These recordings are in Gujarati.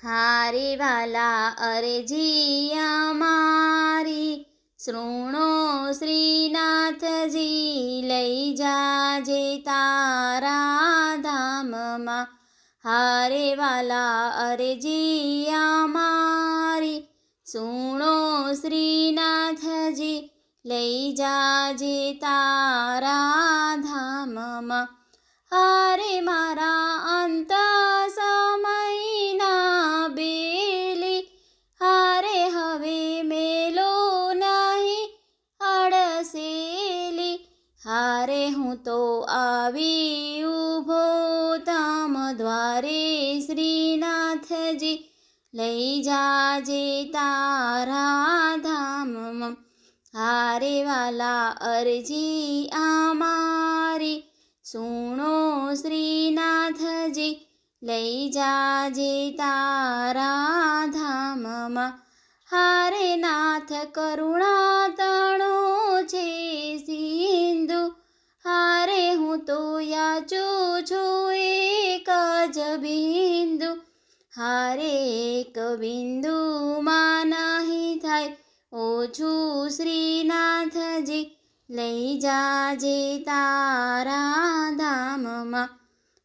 હારે વાલા અરજી અમારી શૃણો શ્રીનાથજી, લઈ જાજે તારા ધામમાં. હારે વાલા અરજી અમારી સુણો શ્રીનાથજી, લઈ જાજે તારા ધામમાં. હારે મારા અંત સમયના બેલી, હારે હવે મેલો નહીં અડસેલી. હારે હું તો આવી ઊભો તમ દ્વારે શ્રીનાથજી, લઈ જાજે તારા ધામમાં. હારે વાલા અરજી અમારી સુણો શ્રીનાથજી, લઈ જાજે તારા ધામમાં. હારે નાથ કરુણા તણો છે સિંધુ, હારે હું તો યાચું છું એક જ બિંદુ. હારે એક બિંદુમાં નહીં થાય ઓછું શ્રીનાથજી, લઈ જાજે તારા ધામમાં.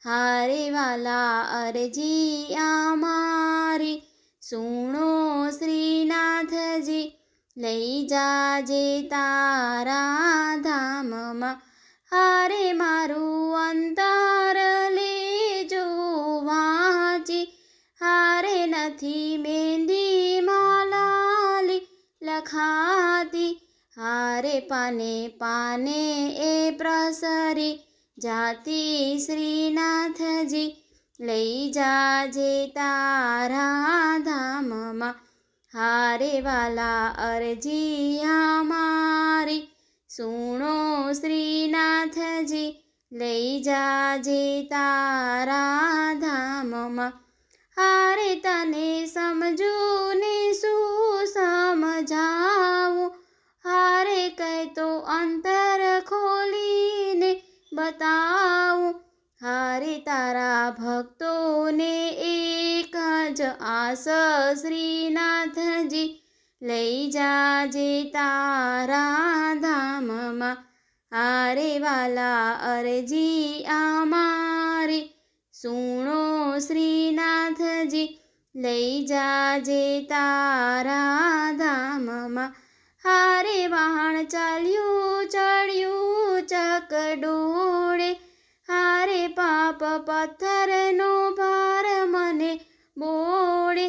હારે વાલા અરજી અમારી સુણો શ્રીનાથજી, લઈ જાજે તારા ધામમાં. હારે મારું અંતર લેજો વાંચી, હારે નથી મહેંદી માલાલી લખાતી. હારે પાને પાને એ પ્રસરી જાતી શ્રીનાથજી, લઈ જાજે તારા ધામમાં. હારે વાલા અરજી અમારી સુણો શ્રીનાથજી, લઈ જાજે તારા ધામમાં. હારે તને સમજું ને શું સમજાવું, હારે કહેતો અંતર ખોલીને બતાવું. હારે તારા ભક્તોને એક જ આસ શ્રીનાથજી, લઈ જાજે તારા ધામમાં. હારે વાલા અરજી અમારી સુણો શ્રીનાથજી, લઈ જાજે તારા ધામમાં. હારે વાહણ ચાલ્યું ચડ્યું ચકડોળે, હારે પાપ પથ્થરનો ભાર મને બોળે.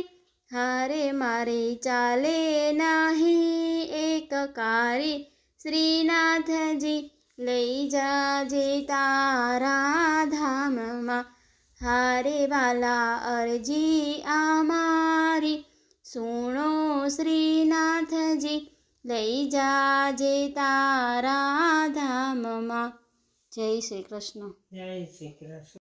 હારે મારે ચાલે નહીં એક કારી શ્રીનાથજી, લઈ જાજે તારા ધામમાં. હારે વાલા અરજી અમારી સુણો શ્રીનાથજી, લઈ જાજે તારા ધામમાં. જય શ્રી કૃષ્ણ. જય શ્રી કૃષ્ણ.